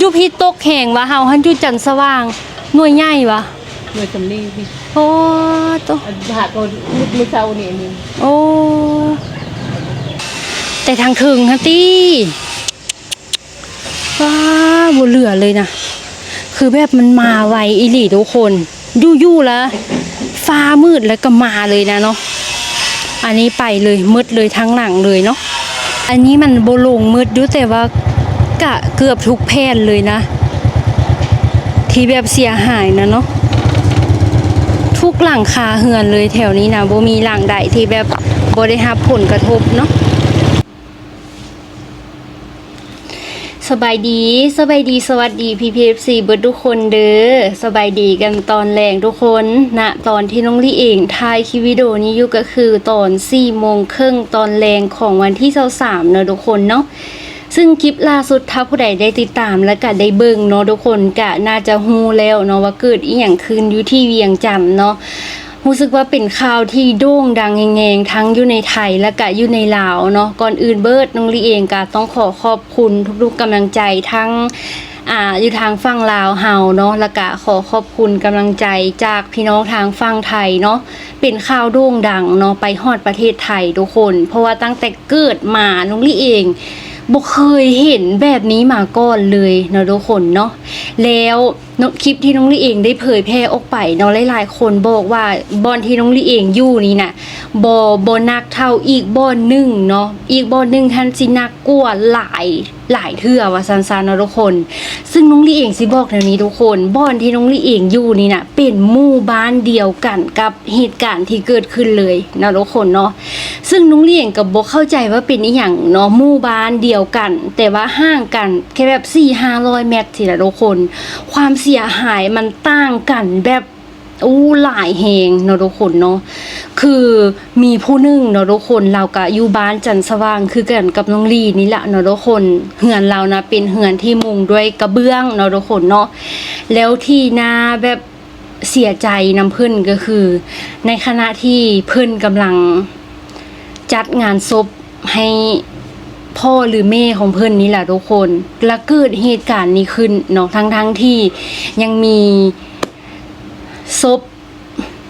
จุพี่ตกแห่งวะเฮาหันจุจันทร์สว่างหน่วยใหญ่วะหน่วยสำลีพี่โอ้ตกหาตัวมือเช้านี่นึงโอ้แต่ทางถึงฮะตี้ว้าบ่เหลือเลยนะคือแบบมันมาไวอีหลีทุกคนยู่ๆแล้วฟ้ามืดแล้วก็มาเลยนะเนาะอันนี้ไปเลยมืดเลยทั้งหลังเลยเนาะอันนี้มันโบลงมืดดูแต่ว่ากะเกือบทุกแผ่นเลยนะที่แบบเสียหายนะเนาะทุกหลังคาเฮือนเลยแถวนี้นะบ่มีหลังใดที่แบบบ่ได้รับผลกระทบเนาะสบายดีสวัสดีPPFC เบิดทุกคนเด้อสบายดีกันตอนแรงทุกคนณตอนที่น้องลี่เองถ่ายคลิปวิดีโอนี้อยู่ก็คือตอน4:30ตอนแรงของวันที่23เนาะทุกคนเนาะซึ่งคลิปล่าสุดถ้าผู้ใดได้ติดตามและก็ได้เบิ่งเนาะทุกคนก็น่าจะฮู้แล้วเนาะว่าเกิดอีหยังขึ้นอยู่ที่เวียงจันทน์เนาะรู้สึกว่าเป็นข่าวที่โด่งดังแงงๆทั้งอยู่ในไทยและก็อยู่ในลาวเนาะก่อนอื่นเบิดน้องลี่เองก็ต้องขอบคุณทุกๆกำลังใจทั้งอยู่ทางฝั่งลาวเฮาเนาะแล้วก็ขอบคุณกำลังใจจากพี่น้องทางฝั่งไทยเนาะเป็นข่าวโด่งดังเนาะไปฮอดประเทศไทยทุกคนเพราะว่าตั้งแต่เกิดมาน้องลี่เองบ่เคยเห็นแบบนี้มาก่อนเลยเนาะทุกคนเนาะแล้วคลิปที่น้องลี่เองได้เผยแพร่ออกไปเนาะหลายๆคนบอกว่าบ่อนที่น้องลี่เองอยู่นี่น่ะบ่นักเท่าอีกบ่อนนึงเนาะอีกบ่อนนึงท่านสินักกว่าหลายเทื่อว่าซั่นๆเนาะทุกคนซึ่งน้องลี่เองสิบอกแนวนี้ทุกคนบ่อนที่น้องลี่เองอยู่นี่น่ะเป็นหมู่บ้านเดียวกันกับเหตุการณ์ที่เกิดขึ้นเลยเนาะทุกคนเนาะซึ่งน้องลี่เองก็บ่เข้าใจว่าเป็นอีหยังเนาะหมู่บ้านเดียวกันแต่ว่าห่างกันแค่แบบ 4-500 เมตรทีละทุกคนความเสียหายมันต่างกันแบบหลายแหงเนาะทุกคนเนาะคือมีผู้นึงเนาะทุกคนเราก็อยู่บ้านจันทร์สว่างคือกันกับน้องลีนี่แหละเนาะทุกคนเฮือนเรานะเป็นเฮือนที่มุงด้วยกระเบื้องเนาะทุกคนเนาะแล้วที่นาแบบเสียใจนำเพิ่นก็คือในขณะที่เพิ่นกำลังจัดงานศพให้พ่อหรือแม่ของเพิ่นนี่แหละทุกคนแล้วเกิดเหตุการณ์นี้ขึ้นเนาะทั้งที่ยังมีศพ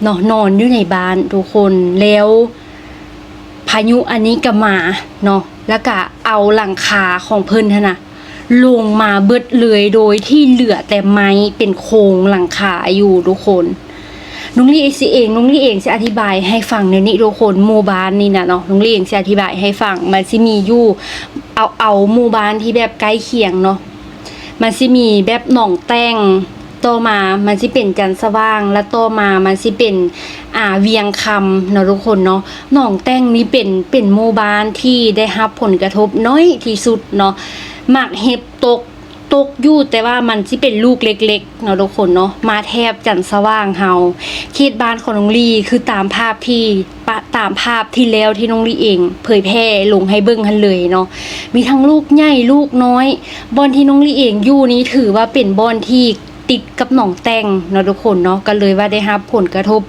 เนาะนอนอยู่ในบ้านทุกคนแล้วพายุอันนี้ก็มาเนาะแล้วก็เอาหลังคาของเพิ่นนะลงมาเบิดเลยโดยที่เหลือแต่ไม้เป็นโครงหลังคาอยู่ทุกคนน้องลี่เองจะอธิบายให้ฟังในนี้ทุกคนหมู่บ้านนี่นะเนาะน้องลี่เองจะอธิบายให้ฟังมันสิมีอยู่เอาหมู่บ้านที่แบบใกล้เคียงเนาะมันสิมีแบบหนองแต้งต่อมามันสิเป็นจันทร์สว่างและต่อมามันสิเป็นเวียงคำเนาะทุกคนเนาะหนองแต้งนี้เป็นหมู่บ้านที่ได้รับผลกระทบน้อยที่สุดเนาะหมากเห็บตกอยู่แต่ว่ามันสิเป็นลูกเล็กๆเนาะทุกคนเนาะมาแทบจันทร์สว่างเฮาเขตบ้านของน้องลี่คือตามภาพที่แล้วที่น้องลี่เองเผยแพร่ลงให้เบิ่งกันเลยเนาะมีทั้งลูกใหญ่ลูกน้อยบ่อนที่น้องลี่เองอยู่นี้ถือว่าเป็นบ่อนที่ติดกับหนองแตงเนาะทุกคนเนาะก็เลยว่าได้รับผลกระทบ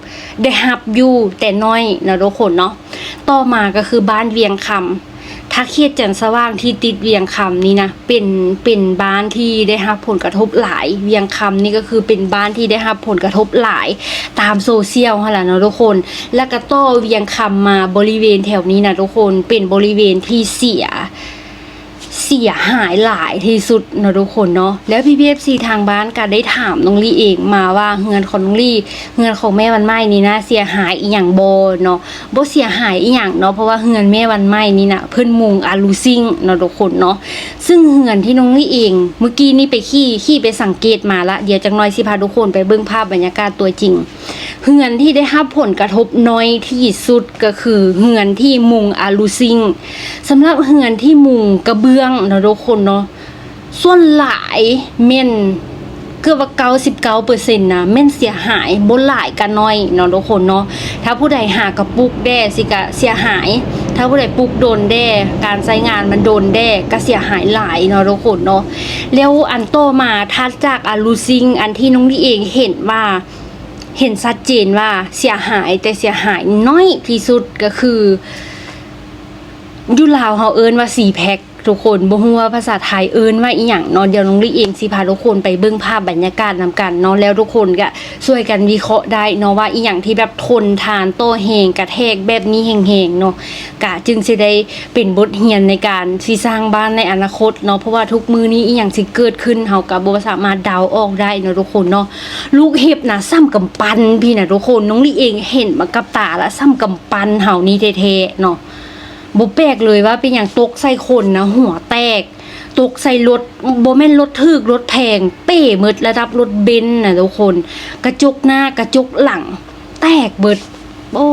ได้รับอยู่แต่น้อยเนาะทุกคนเนาะต่อมาก็คือบ้านเวียงคำถ้าเขตจันทร์สว่างที่ติดเวียงคำนี่นะเป็นบ้านที่ได้รับผลกระทบหลายเวียงคำนี่ก็คือเป็นบ้านที่ได้รับผลกระทบหลายตามโซเชียลหั่นล่ะเนาะทุกคนแล้วก็ต่อเวียงคำมาบริเวณแถวนี้นะทุกคนเป็นบริเวณที่เสียหายหลายที่สุดเนาะทุกคนเนาะแล้วPPFCทางบ้านก็ได้ถามน้องลี่เองมาว่าเฮือนของน้องลี่เฮือนของแม่วันไม้นี่นะเสียหายอีหยังบ่เนาะบ่เสียหายอีหยังเนาะเพราะว่าเฮือนแม่วันไม้นี่นะเพิ่นมุงอะลูซิ่งเนาะทุกคนเนาะซึ่งเฮือนที่น้องลี่เองเมื่อกี้นี่ไปขี่ไปสังเกตมาละเดี๋ยวจักหน่อยสิพาทุกคนไปเบิ่งภาพบรรยากาศตัวจริงเฮือนที่ได้รับผลกระทบน้อยที่สุดก็คือเฮือนที่มุงอะลูซิ่งสำหรับเฮือนที่มุงกระเบื้องเนาะทุกคนเนาะส่วนหลายเม่นเกือบว่า99%นะเม่นเสียหายบ่หลายกันน้อยเนาะทุกคนเนาะถ้าผู้ใดหากระปุกแด้สิก็เสียหายถ้าผู้ใดปุกโดนแด้การใช้งานมันโดนแด้ก็เสียหายหลายเนาะทุกคนเนาะแล้วอันโตมาถัดจากอะลูซิงอันที่น้องลี่เองเห็นชัดเจนว่าเสียหายแต่เสียหายน้อยที่สุดก็คืออยู่ลาวเฮาเอิ้นว่า4แพ็ค ทุกคนบ่ฮู้ว่าภาษาไทยเอิ้นว่าอีหยังเนาะเดี๋ยวน้องลี่เองสิพาทุกคนไปเบิ่งภาพบรรยากาศนำกันเนาะแล้วทุกคนก็ช่วยกันวิเคราะห์ได้เนาะว่าอีหยังที่แบบทนทานโต้แฮงกระแทกแบบนี้แฮงๆเนาะก็จึงสิได้เป็นบทเรียนในการสิสร้างบ้านในอนาคตเนาะเพราะว่าทุกมื้อนี้อีหยังสิเกิดขึ้นเฮาก็บ่สามารถเดาออกได้เนาะทุกคนเนาะลูกเห็บน่ะซ้ำกำปั้นพี่น่ะทุกคนน้องลี่เองเห็นมากับตาแล้วซ้ำกำปั้นเฮานี่แท้ๆเนาะบ่แปลกเลยว่าเป็นอย่างตกใส่คนนะหัวแตกตกใส่รถบ่แม่นรถถึกรถแพงเป้หมดระดับรถเบนซ์น่ะทุกคนกระจกหน้ากระจกหลังแตกเบิดโอ้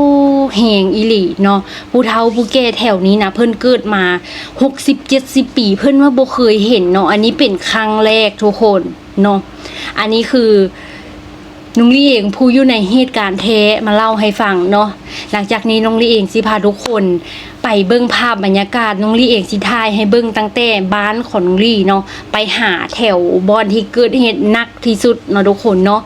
แหงอีหลีเนาะผู้เฒ่าผู้แก่แถวนี้นะเพิ่นเกิดมา60-70 ปีเพิ่นว่าบ่เคยเห็นเนาะอันนี้เป็นครั้งแรกทุกคนเนาะอันนี้คือน้องลี่เองผู้อยู่ในเหตุการณ์แท้มาเล่าให้ฟังเนาะหลังจากนี้น้องลี่เองสิพาทุกคนไปเบิ่งภาพบรรยากาศน้องลี่เองสิถ่ายให้เบิ่งตั้งแต่บ้านของน้องลี่เนาะไปหาแถวบอนที่เกิดเหตุหนักที่สุดเนาะทุกคนเนาะ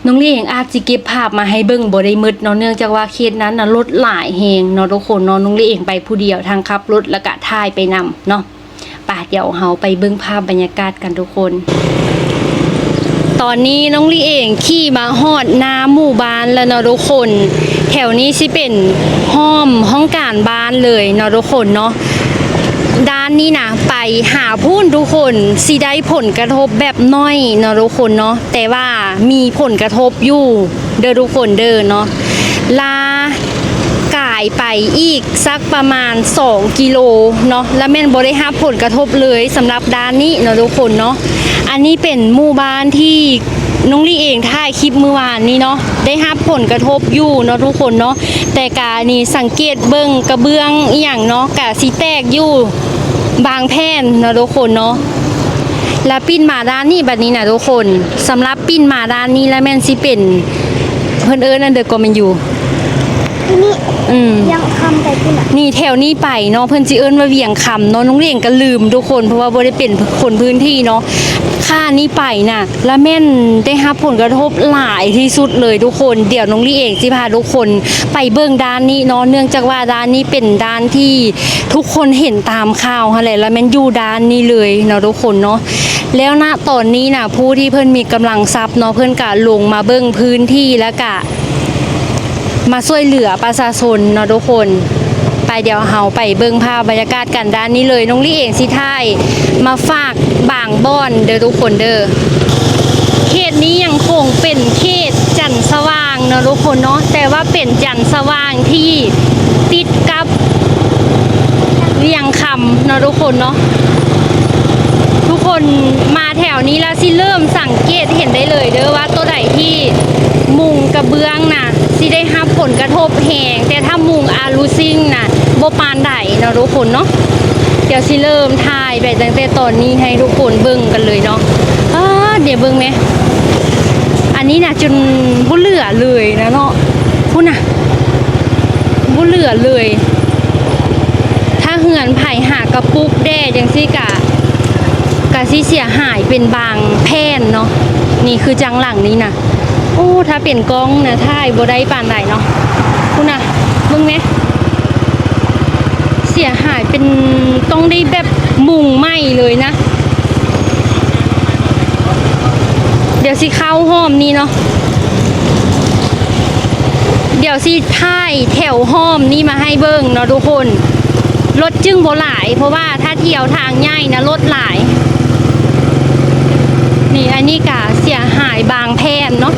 น้องลี่เองอาจสิเก็บภาพมาให้เบิ่งบ่ได้หมดเนาะเนื่องจากว่าเคสนั้นน่ะรถหลายแฮงเนาะทุกคนเนาะน้องลี่เองไปผู้เดียวทางขับรถแล้วก็ถ่ายไปนำเนาะป่ะเดี๋ยวเฮาไปเบิ่งภาพบรรยากาศกันทุกคนตอนนี้น้องลี่เองขี่มาฮอดหน้าหมู่บ้านแล้วเนาะทุกคนแถวนี้สิเป็นห้องการบ้านเลยเนาะทุกคนเนาะด้านนี้นะไปหาพูนทุกคนสิได้ผลกระทบแบบน้อยเนาะทุกคนเนาะแต่ว่ามีผลกระทบอยู่เด้อทุกคนเด้อเนาะลากายไปอีกสักประมาณ2กิโลเนาะแล้วแม่นบ่ได้รับผลกระทบเลยสำหรับด้านนี้เนาะทุกคนเนาะอันนี้เป็นหมู่บ้านที่น้องลี่เองถ่ายคลิปเมื่อวานนี้เนาะได้รับผลกระทบอยู่เนาะทุกคนเนาะแต่กานี่สังเกตเบิ่งกระเบื้องอีหยังเนาะกะสิแตกอยู่บางแผ่นเนาะทุกคนเนาะแล้วปิ้นมาด้านนี้บัดนี้นะทุกคนสำหรับปิ้นมาด้านนี้แล้วแม่นสิเป็นเพิ่นเอิ้นอันเดอร์ก็มันอยู่นี่อืมยังคำไปที่ไหนนี่แถวนี้ไปเนาะเพิ่นสิเอิ้นว่าเวียงคำเนาะน้องเรียงก็ลืมทุกคนเพราะว่าบ่ได้เป็นคนพื้นที่เนาะค่านี้ไปน่ะแล้วแม่นได้รับผลกระทบหลายที่สุดเลยทุกคนเดี๋ยวน้องลี่เองสิพาทุกคนไปเบิ่งด้านนี้เนาะเนื่องจากว่าด้านนี้เป็นด้านที่ทุกคนเห็นตามข่าวหั่นแหละแล้วแม่นอยู่ด้านนี้เลยเนาะทุกคนเนาะแล้วณตอนนี้น่ะผู้ที่เพิ่นมีกำลังทรัพย์เนาะเพิ่นก็ลงมาเบิ่งพื้นที่แล้วก็มาช่วยเหลือประชาชนเนาะทุกคนไปเดี๋ยวเฮาไปเบิ่งภาพบรรยากาศกันด้านนี้เลยน้องลี่เองสิถ่ายมาฝากบางบ่อนเด้อทุกคนเด้อเขตนี้ยังคงเป็นเขตจันทร์สว่างเนาะทุกคนเนาะแต่ว่าเป็นจันทร์สว่างที่ติดกับเวียงคำเนาะทุกคนเนาะทุกคนมาแถวนี้แล้วสิเริ่มสังเกตเห็นได้เลยเด้อว่าตัวใดที่มุงกระเบื้องน่ะสิได้รับผลกระทบแหงแต่ถ้ามุงอาลูซิ่งน่ะบ่ปานใดเนาะทุกคนเนาะเดี๋ยวสิเริ่มถ่ายไปตั้งแต่ตอนนี้ให้ทุกคนเบิ่งกันเลยเนาะเดี๋ยวเบิ่งไหมอันนี้น่ะจนบ่เหลือเลยนะเนาะพุ่นน่ะบ่เหลือเลยถ้าเหือนไผ่หากระปุกแด่จังซี่กะสิเสียหายเป็นบางแผ่นเนาะนี่คือจังหลังนี้น่ะโอ้ถ้าเป็นกล้องนะถ่ายบ่ได้ปานใดเนาะคุณน่ะมึงไหมเสียหายเป็นต้องได้แบบมุงไหม้เลยนะเดี๋ยวสิเข้าห้อมนี่เนาะเดี๋ยวสิถ่ายแถวห้อมนี่มาให้เบิ่งเนาะทุกคนรถจึงบ่หลายเพราะว่าถ้าเที่ยวทางใหญ่นะรถหลายนี่อันนี้กะเสียหายบางแผ่นเนาะ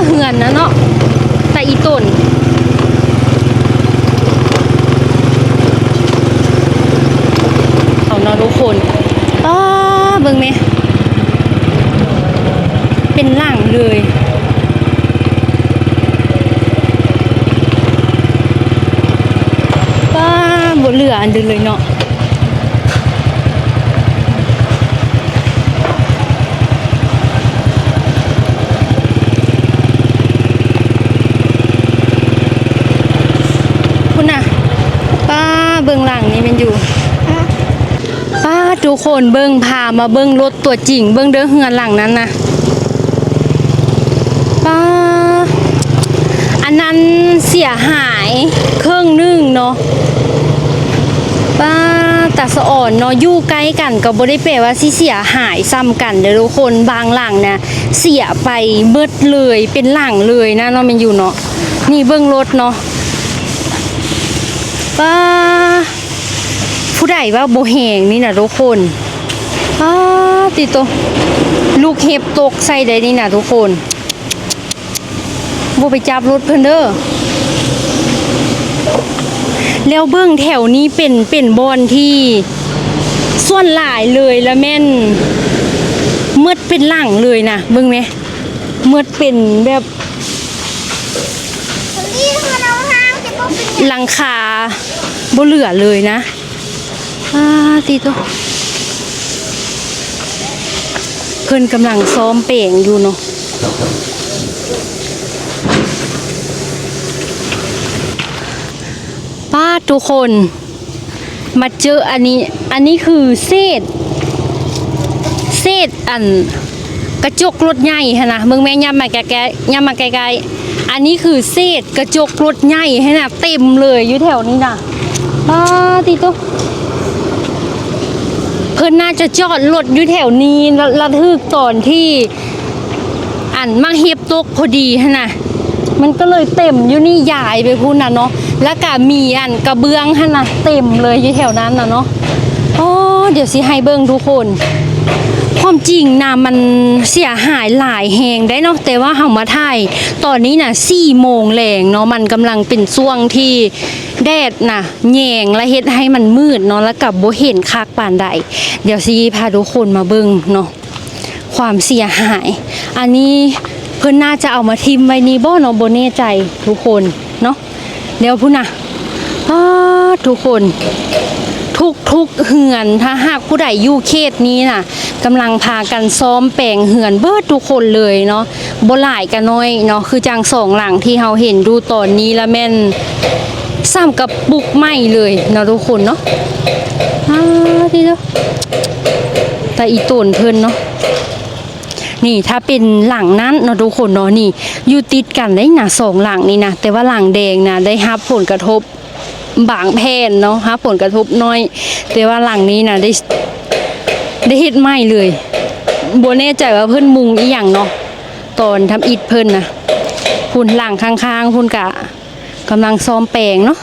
เหือนนะเนาะแต่อีต้นเอาเนาะทุกคนเบิ่งไหมเป็นหลังเลยบ่เหลืออันเดินเลยเนาะเบื้องหลังนี่มันอยู่ทุกคนเบิ้งพามาเบิ้งรถตัวจริงเบิ้งเด้อเฮือนหลังนั้นนะอันนั้นเสียหายครึ่งนึงเนาะ แต่สะอ่อนเนาะอยู่ใกล้กันก็บ่ได้แปลว่าสิเสียหายซ้ำกันเด้อทุกคนบางหลังนะเสียไปเบิดเลยเป็นหลังเลยนะเนาะแมันอยู่เนาะนี่เบิ่งรถเนาะป้าผู้ใดว่าบ่แหงนี่นะทุกคนติโตลูกเห็บตกใส่ได้นี่นะทุกคนบ่ไปจับรถเพิ่นเด้อแล้วเบื้องแถวนี้เป็นบอนที่ส่วนหลายเลยแล้วแม่นมืดเป็นหลังเลยนะเบิ่งไหมมืดเป็นแบบ นี่มันเอาห้างจะต้องเป็น หลังคาบ่เหลือเลยนะติโตเพิ่นกำลังซ้อมเป่งอยู่เนาะป้าทุกคนมาเจออันนี้คือเศษอันกระจกรถใหญ่ฮะนะมึงแม่ย่ำมาใกล้ๆอันนี้คือเศษกระจกรถใหญ่ฮะนะเต็มเลยอยู่แถวนี้นะติโตเพิ่นน่าจะจอดรถอยู่แถวนี้ระทึกตอนที่อันมาเฮ็บตกพอดีฮะนะมันก็เลยเต็มอยู่นี่ยายไปพูดนะเนาะแล้วก็มีอันกระเบื้องฮะนะเต็มเลยอยู่แถวนั้นนะเนาะเดี๋ยวสิให้เบิ่งทุกคนความจริงนะมันเสียหายหลายแหงได้เนาะแต่ว่าเฮามาถ่ายตอนนี้นะ4 โมงแลงเนาะมันกำลังเป็นช่วงที่แดดนะแยงและเฮ็ดให้มันมืดเนาะแล้วก็บ่เห็นคักปานใดเดี๋ยวสิพาทุกคนมาเบิ่งเนาะความเสียหายอันนี้เพิ่นน่าจะเอามาทิมไว้นี่บ่เนาะบ่แน่ใจทุกคนเนาะเดี๋ยวพุ่นน่ะทุกคนทุกเหือนถ้าหากผู้ใดอยู่เขตนี้น่ะกำลังพากันซ้อมแปลงเหือนเบิดทุกคนเลยเนาะบ่หลายก็น้อยเนาะคือจัง2 หลังที่เฮาเห็นดูตอนนี้ละแม่นซ้ำกับปุกไหม้เลยเนาะทุกคนเนาะดีเนาะแต่อีต้นเพิ่นเนาะนี่ถ้าเป็นหลังนั้นเนาะทุกคนเนาะนี่อยู่ติดกันได้นะ2 หลังนี่นะแต่ว่าหลังแดงนะได้รับผลกระทบบางแผ่นเนาะรับผลกระทบน้อยแต่ว่าหลังนี้นะได้เฮ็ดไหม้เลยบ่แน่ใจว่าเพิ่นมุงอีหยังเนาะตอนทำอิฐเพิ่นนะพุ่นหลังข้างๆพุ่นกะกำลังซ้อมแปลงเนาะ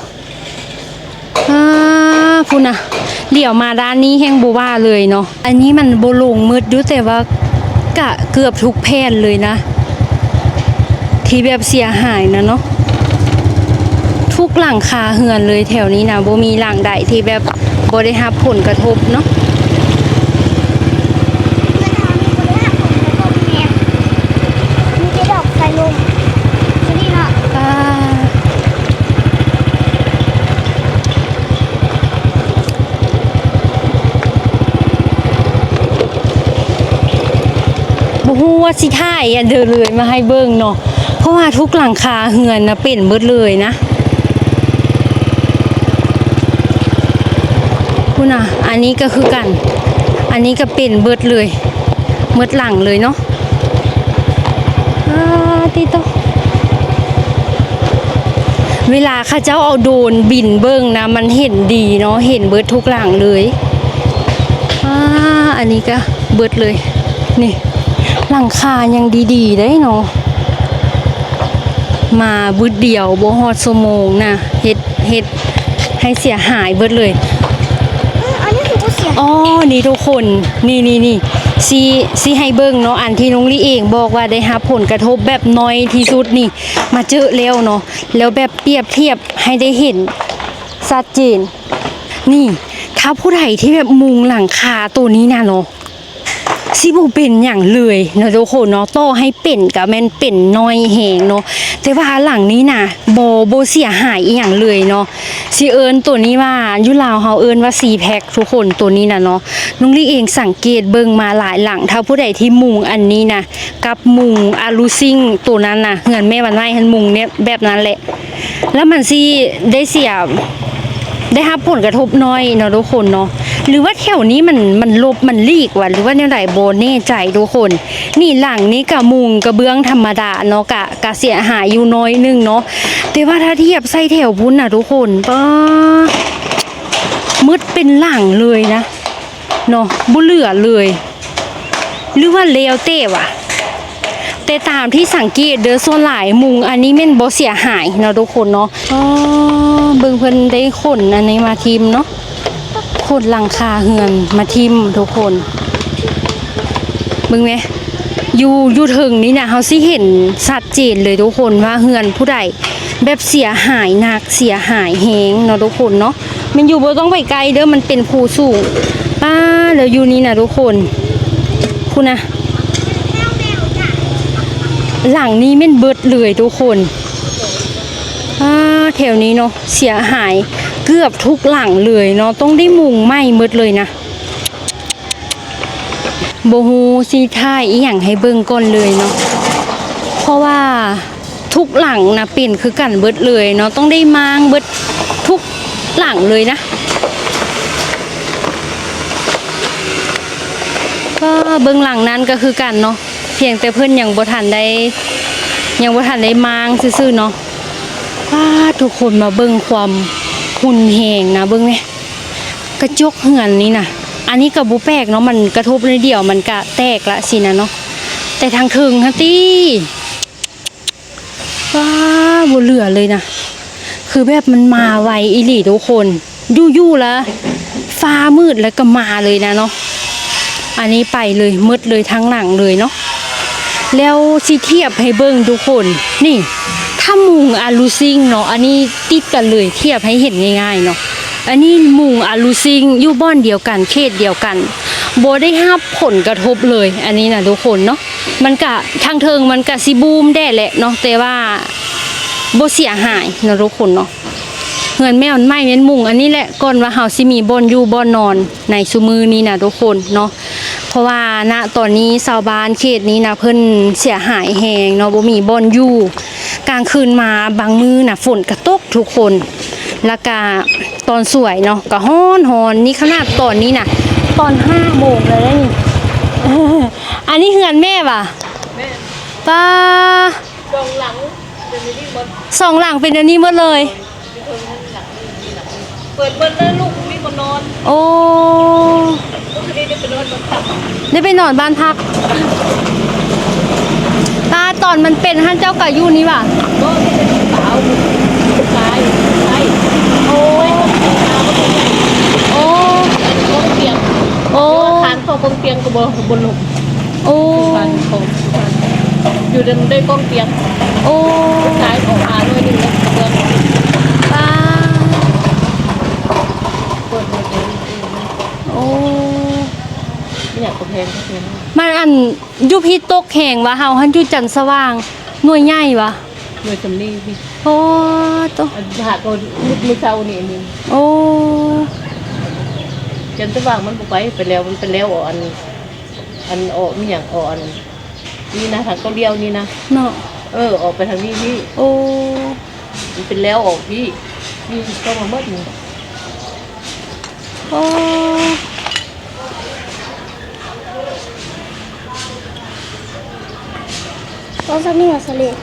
พุ่นน่ะเลี้ยวมาด้านนี้แห้งบ่ว่าเลยเนาะอันนี้มันบ่ลงมืดอยู่แต่ว่ากะเกือบทุกแผ่นเลยนะที่แบบเสียหายนะเนาะทุกหลังคาเฮือนเลยแถวนี้นะบ่มีหลังใดที่แบบบ่ได้รับผลกระทบเนาะมีดอกไฟลมนี่เนาะบ่ฮู้ว่าสิถ่ายอันเดินเลยมาให้เบิ่งเนาะเพราะว่าทุกหลังคาเฮือนนะเป็นเบิดเลยนะคุณน่ะอันนี้ก็คือกันอันนี้ก็เป็นเบิดเลยเบิดหลังเลยเนาะติโตเวลาข้าเจ้าเอาโดรนบินเบิ่งนะมันเห็นดีเนาะเห็นเบิดทุกหลังเลยอันนี้ก็เบิดเลยนี่หลังคายังดีๆได้เนาะมาบึดเดียวบ่ฮอดชั่วโมงนะเฮ็ดให้เสียหายเบิดเลยอันนี้คือผู้เสียนี่ทุกคนนี่สิให้เบิ่งเนาะอันที่น้องลี่เองบอกว่าได้รับผลกระทบแบบน้อยที่สุดนี่มาเจอแล้วเนาะแล้วแบบเปรียบเทียบให้ได้เห็นชัดเจนนี่ถ้าผู้ใดที่แบบมุงหลังคาตัวนี้นะเนาะสิบ่เป็นหยังเลยเนาะทุกคนเนาะต่อให้เป็นก็แม่นเป็นน้อยแหงเนาะแต่ว่าหลังนี้น่ะบ่เสียหายอีหยังเลยเนาะสิเอิ้นตัวนี้ว่าอยู่ลาวเฮาเอิ้นว่า4 แพ็คทุกคนตัวนี้น่ะเนาะน้องลี่เองสังเกตเบิ่งมาหลายหลังถ้าผู้ใดที่มุงอันนี้น่ะกับมุงอาลูซิงตัวนั้นน่ะเฮือนแม่วันไว้หันมุงเนี่ยแบบนั้นแหละแล้วมันสิได้เสียได้รับผลกระทบน้อยเนาะทุกคนเนาะหรือว่าแถวนี้มันลบมันลีกว่ะหรือว่าแนวใดบ่แน่ใจทุกคนนี่หลังนี้ก็มุงกระเบื้องธรรมดาเนาะกะเสียหายอยู่น้อยนึงเนาะแต่ว่าถ้าเทียบใส่แถวพุ่นน่ะทุกคน มืดเป็นหลังเลยนะเนาะบ่เหลือเลย หรือว่าเลวเต้วะแต่ตามที่สังเกตเด้อส่วนหลายมุงอันนี้แม่นบ่เสียหายเนาะทุกคนเนาะอ๋อเบิ่งเพิ่นได้ขนอันนี้มาทิมเนาะขนหลังคาเฮือนมาทิมทุกคนเบิ่งแหมอยู่ถึงนี่นะเฮาสิเห็นชัดเจนเลยทุกคนว่าเฮือนผู้ใดแบบเสียหายหนักเสียหายแฮงเนาะทุกคนเนาะมันอยู่บ่ต้องไปไกลเด้อมันเป็นภูสูงแล้วอยู่นี่นะทุกคนคุณนะหลังนี้แม่นเบิดเลยทุกคนแถวนี้เนาะเสียหายเกือบทุกหลังเลยเนาะต้องได้มุงไหม้หมดเลยนะโบฮูซีท่ายอีหยังให้เบิ่งก่อนเลยเนาะเพราะว่าทุกหลังนะเป็นคือกันเบิดเลยเนาะต้องได้มางเบิดทุกหลังเลยนะก็เบิ่งหลังนั้นก็คือกันเนาะเพียงแต่เพิ่นยังบ่ทันได้มางซื่อๆเนาะทุกคนมาเบิ่งความหุ่นแหงนะเบิ่งแม่กระจกเหือนนี่นะอันนี้ก็บ่แปลกเนาะมันกระทบในเดียวมันก็แตกละสินะเนาะแต่ทางถึงฮะตี้บ่เหลือเลยนะคือแบบมันมาไวอีหลีทุกคนยู่ๆแล้วฟ้ามืดแล้วก็มาเลยนะเนาะอันนี้ไปเลยมืดเลยทั้งหลังเลยเนาะแล้วสิเทียบให้เบิ่งทุกคนนี่ถ้ามุงอาลูซิงเนาะอันนี้ติดกันเลยเทียบให้เห็นง่ายๆเนาะอันนี้มุงอาลูซิงอยู่บ้านเดียวกันเขตเดียวกันบ่ได้รับผลกระทบเลยอันนี้นะทุกคนเนาะมันกะทางเทิงมันกะสิบูมได้แหละเนาะแต่ว่าบ่เสียหายนะทุกคนเนาะเฮือนแม่นไม้แม่นมุงอันนี้แหละก่อนว่าเฮาสิมีบ่อนอยู่บ่อนนอนในซุมื้อนี้นะทุกคนเนาะเพราะว่าณตอนนี้ชาวบ้านเขตนี้นะเพิ่นเสียหายแฮงเนาะบ่มีบ่อนอยู่กลางคืนมาบางมื้อน่ะฝนก็ตกทุกคนแล้วก็ตอนสวยเนาะก็ฮ้อนนี่ขนาดตอนนี้น่ะตอน5 โมงแล้วนี่ อันนี้เฮือนแม่ป่ะแม่ป้าสองหลังเป็นนี่หมด 2 หลังเป็นอันนี้หมดเลยเปิดเบิ้ลแล้วลูกมีคนนอน โอ้ ลูกคนนี้ได้ไปนอนบนตัก ได้ไปนอนบ้านพักตาตอนมันเป็นท่านเจ้ากายูนี่ป่ะก็เป็นสาวชายใช่โอ้ยโอ้กองเตียงโอ้ทานเข้ากองเตียงกับบนหลุมโอ้ทานของอยู่ได้กองเตียงโอ้ชายออกมาด้วยนึงแล้วเตือนป้าเปิดเลยโอ้ไม่อยากกระเพงมันอันยุพิตกแข่งวะเฮาหันอยู่จันทร์สว่างหน่วยใหญ่วะหน่วยสำลีพี่โอ้ตหาตัวมือเช้านี่นึงโอ้จันทร์สว่างมันไปแล้วมันเป็นแล้วอันออกมีอย่างออกอันนี่นะทางก็เลี้ยวนี่นะเนาะออกไปทางนี้พี่โอ้มันเป็นแล้วออกพี่ต้องมาเมื่อนี้โอ้ก็จะมีหัวสลิด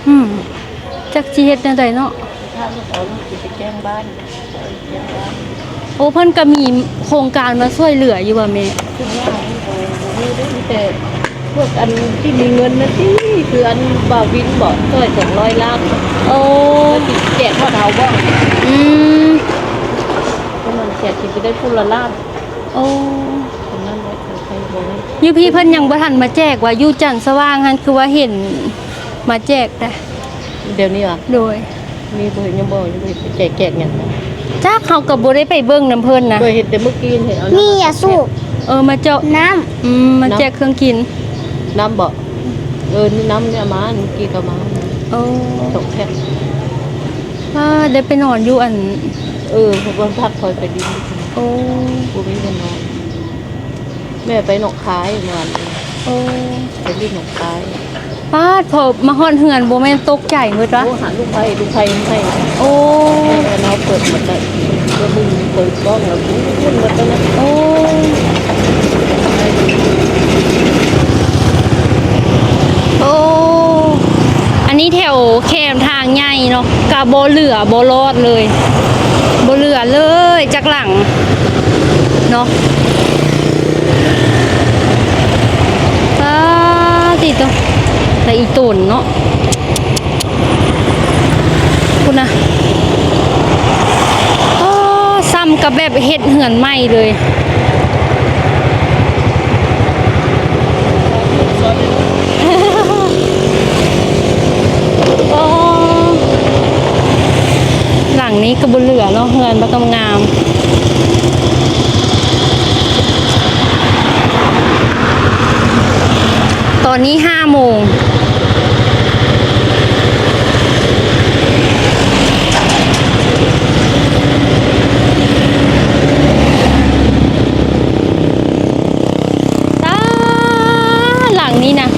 จักสิเฮ็ดแนวใดเนาะถ้าเราจะไปแจ้งบ้านโอ้เพิ่นก็มีโครงการมาช่วยเหลืออยู่ว่าแม่คือว่ามีได้แต่พวกอันที่มีเงินนะที่คืออันบ่าววินบอกช่วย200 ล้านโอ้แจกพ่อเฒ่าบ่มันแจกที่จะได้พูละล้านโอ้คนนั้นไว้ใครบ่ได้อยู่พี่เพิ่นยังบ่ทันมาแจกว่าอยู่จันทร์สว่างหั่นคือว่าเห็นมาแจกแต่เดี๋ยวนี้อ่ะโดยมีบ่ยังบ่แจกหยังจักเฮาก็บ่ได้ไปเบิ่งนำเพิ่นนะเคยเห็นแต่เมื่อกี้เห็นเอามียาสูบมาเจาะน้ำมาแจกเครื่องกินน้ำบ่นี่น้ำเนี่ยมาเมื่อกี้ก็มาตกแท็กได้ไปนอนอยู่อันบนพักคอยไปดินโอ้กูไม่ได้นอนแม่ไปหนองคายเมื่อวานไปรีดหนองคายพอมาฮอดเฮือนบ่แม่นตกใจหมดวะหาลูกไผ่โอ้เราเปิดหมดเลยก็มึงเปิดกล้องแล้วพุ่นหมดแล้วนะโอ้อันนี้แถวแคมทางใหญ่เนาะกะบ่เหลือบ่รอดเลยบ่เหลือเลยจักหลัง เนาะติดตัวแต่อีตุนเนาะคุณนะซ้ำกับแบบเฮ็ดเหือนไหมเลยหลังนี้ก็บ่เหลือเนาะเหือนบ่งามตอนนี้5 โมงหลังนี้นะ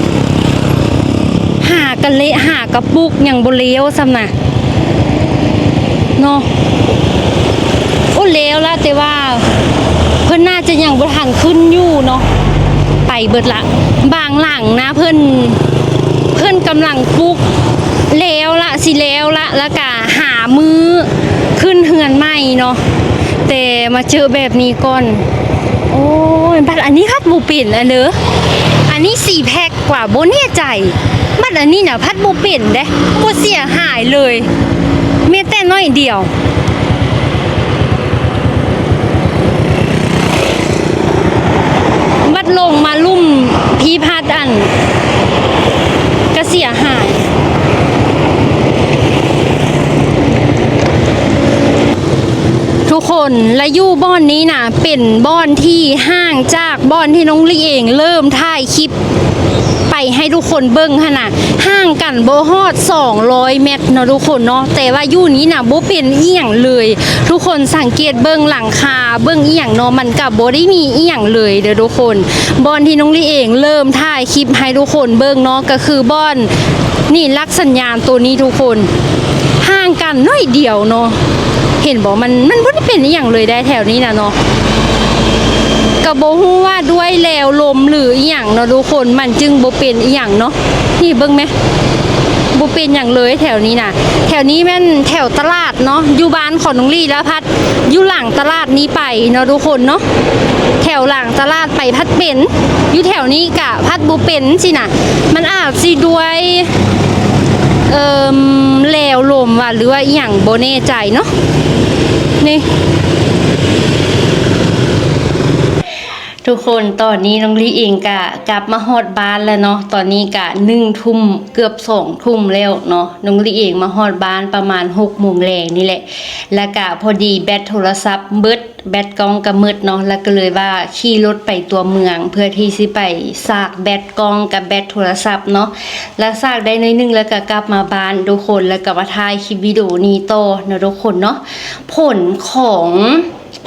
หากระเละหากระปุกอย่างบ่เลี้ยวซ้ำนะเนาะโอ้เลี้ยวละแต่ว่าเพิ่นน่าจะยังบ่ทันขึ้นอยู่เนาะไปเบิดละบางหลังนะเพิ่นกำลังปลุกแล้วละสิแล้วละแล้วก็หามือขึ้นเฮือนใหม่เนาะแต่มาเจอแบบนี้ก่อนโอ้ยบัดอันนี้ครับบ่เป็นอันเด้ออันนี้4 แพ็คกว่าบ่แน่ใจบัดอันนี้น่ะพัดบ่เป็นเด้บ่เสียหายเลยแม้แต่น้อยเดียวบัดลงมาลุ่มพีพัดอันก็เสียหายทุกคนและยู่บ้อนนี้นะเป็นบ้อนที่ห่างจากบ้อนที่น้องลี่เองเริ่มถ่ายคลิปไปให้ทุกคนเบิ่งขนาดห่างกันโบฮอด200 เมตรเนาะทุกคนเนาะแต่ว่ายู่นี้นะโบเป็นอีหยังเลยทุกคนสังเกตเบิ่งหลังคาเบิ่งอีหยังเนาะมันกับโบได้มีอีหยังเลยเด้อทุกคนบ้อนที่น้องลี่เองเริ่มถ่ายคลิปให้ทุกคนเบิ่งเนาะก็คือบ้อนนี่ลักสัญญาณตัวนี้ทุกคนห่างกันน้อยเดียวเนาะเห็นบอกมันบ่ได้เป็นอย่างเลยได้แถวนี้นะเนาะก็บ่ฮู้ว่าด้วยแล้วลมหรืออีหยังเนาะทุกคนมันจึงบ่เป็นอีหยังเนาะนี่เบิ่งไหมบ่เป็นอย่างเลยแถวนี้นะแถวนี้แม่นแถวตลาดเนาะอยู่บ้านของน้องลี่แล้วพัดอยู่หลังตลาดนี้ไปเนาะทุกคนเนาะแถวหลังตลาดไปพัดเป็นอยู่แถวนี้กะพัดบ่เป็นสินะมันอาจสิด้วยแล้วลมว่ะหรือว่าอีหยังบ่แน่ใจเนาะนี่ทุกคนตอนนี้น้องลี่เองกะกลับมาฮอดบ้านแล้วเนาะตอนนี้กะ1 ทุ่มเกือบ2 ทุ่มแล้วเนาะน้องลี่เองมาฮอดบ้านประมาณ6 โมงแรงนี่แหละแล้วกะพอดีแบตโทรศัพท์เบิดแบตกล้องก็มืดเนาะแล้วก็เลยว่าขี่รถไปตัวเมืองเพื่อที่สิไปซากแบตกล้องกับแบตโทรศัพท์เนาะแล้วซากได้น้อยนึงแล้วก็กลับมาบ้านทุกคนแล้วก็มาถ่ายคลิปวิดีโอนี้ต่อเนาะทุกคนเนาะผลของ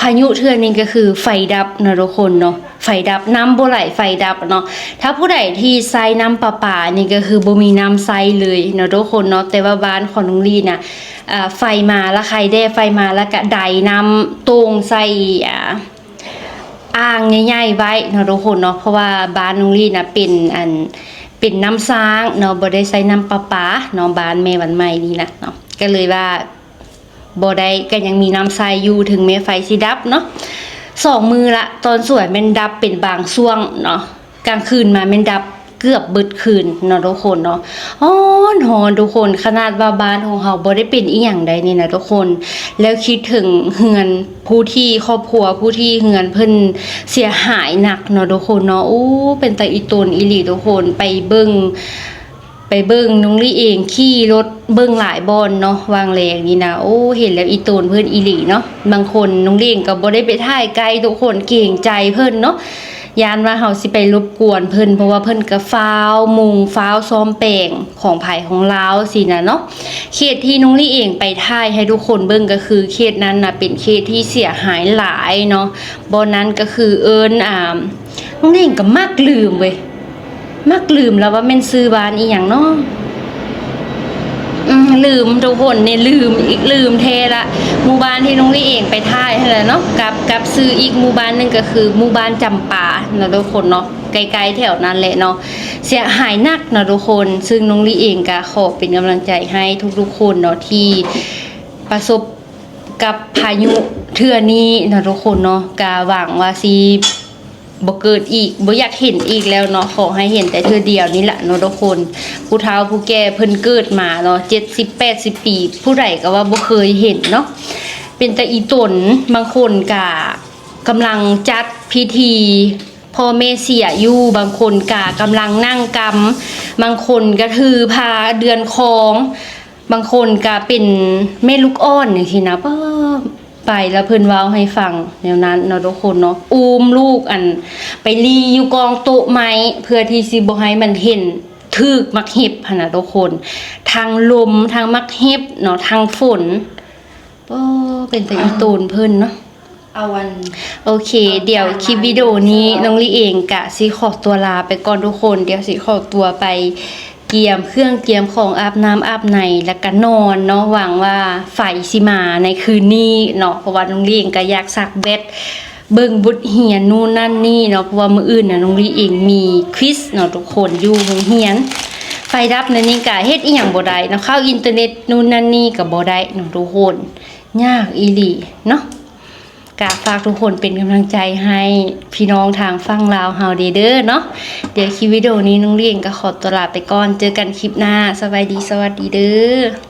พายุเทื่อนี้ก็คือไฟดับนะทุกคนเนาะไฟดับน้ำบ่ไหลไฟดับเนาะถ้าผู้ใดที่ใช้น้ำประปานี่ก็คือบ่มีน้ำใช้เลยเนาะทุกคนเนาะแต่ว่าบ้านของน้องลีน่ะไฟมาแล้วใครได้ไฟมาแล้วก็ไดน้ำตรงใส่อ่างใหญ่ๆไว้เนาะทุกคนเนาะเพราะว่าบ้านน้องลีน่ะเป็นน้ำซ้างเนาะบ่ได้ใช้น้ำประปาเนาะบ้านแม่วันใหม่นี่นะเนาะก็เลยว่าบ่ได้ก็ยังมีน้ำใสอยู่ถึงแม้ไฟสิดับเนาะ2 มือละตอนสวยมันดับเป็นบางช่วงเนาะกลางคืนมามันดับเกือบเบิดคืนเนาะทุกคนเนาะฮอนทุกคนขนาดว่าบ้านของเฮาบ่ได้เป็นอีหยังใดนี่นะทุกคนแล้วคิดถึงเฮือนผู้ที่ครอบครัวผู้ที่เฮือนเพิ่นเสียหายหนักเนาะทุกคนเนาะเป็นตาอีตนอีหลีทุกคนไปเบิ่งน้องลี่เองขี่รถเบิ่งหลายบอนเนาะวางแรงนี่นะเห็นแล้วอีโตนเพิ่นอีหลีเนาะบางคนน้องลี่เองก็บ่ได้ไปถ่ายไกลทุกคนเกรงใจเพิ่นเนาะยานว่าเฮาสิไปรบกวนเพิ่นเพราะว่าเพิ่นก็ฟ้าวมุงฟ้าวซ้อมแปลงของไผของลาวสินะเนาะเขตที่น้องลี่เองไปถ่ายให้ทุกคนเบิ่งก็คือเขตนั้นน่ะเป็นเขตที่เสียหายหลายเนาะบ่นั้นก็คือน้องลี่เองก็มักลืมเว้ยมักลืมแล้วว่าแม่นซื้อบ้านอีหยังเนาะลืมทุกคนเนี่ยลืมแท้ละหมู่บ้านที่น้องลี่เองไปถ่ายนั่นแหละเนาะกับซื้ออีกหมู่บ้านนึงก็คือหมู่บ้านจำปาเนาะทุกคนเนาะไกลๆแถวนั้นแหละเนาะเสียหายหนักเนาะทุกคนซึ่งน้องลี่เองก็ขอเป็นกำลังใจให้ทุกๆคนเนาะที่ประสบ กับพายุเทื่อนี้เนาะทุกคนเนาะกะหวังว่าสิบ่เกิดอีกบ่อยากเห็นอีกแล้วเนาะขอให้เห็นแต่เทื่อเดียวนี่แหละเนาะทุกคนผู้เฒ่าผู้แก่เพิ่นเกิดมาเนาะ70 80 ปีผู้ใดก็ว่าบ่เคยเห็นเนาะเป็นแต่อีตนบางคนก็กำลังจัดพิธีพ่อแม่เสียอยู่บางคนก็กำลังนั่งกำบางคนก็ถือพาเดือนคองบางคนก็เป็นแม่ลูกอ่อนจังซี่นะป้าไปแล้วเพิ่นเว้าให้ฟังแนวนั้นเนาะทุกคนเนาะอุ้มลูกอันไปลีอยู่กองโต๊ะไม้เพื่อที่สิบ่ให้มันเห็นถึกมักเห็บหั่นน่ะทุกคนทางลมทางมักเห็บเนาะทางฝนเป็นแต่อีโตนเพิ่นเนาะ เอาวัน โอเค เดี๋ยวคลิปวิดีโอนี้น้องลี่เองกะสิขอตัวลาไปก่อนทุกคน เดี๋ยวสิขอตัวไปเกียมเครื่องเกียมของอาบน้ำอาบในแล้วก็นอนเนาะหวังว่าไฟสิมาในคืนนี้เนาะเพราะว่าน้องลี่เองก็อยากซักเบ็ดเบิ่งบุตรเหียนนู่นนั่นนี่เนาะเพราะว่ามื้ออื่นน่ะน้องลี่เองมีควิสเนาะทุกคนอยู่โรงเรียนไฟดับในนี้ก็เฮ็ดอีหยังบ่ได้เนาะเข้าอินเทอร์เน็ตนู่นนั่นนี่ก็บ่ได้เนาะทุกคนยากอีหลีเนาะกะฝากทุกคนเป็นกำลังใจให้พี่น้องทางฝั่งลาวเฮาเด้อเนาะเดี๋ยวคลิปวิดีโอนี้น้องเลี้ยงก็ขอตัวลาไปก่อนเจอกันคลิปหน้าสบายดีสวัสดีเด้อ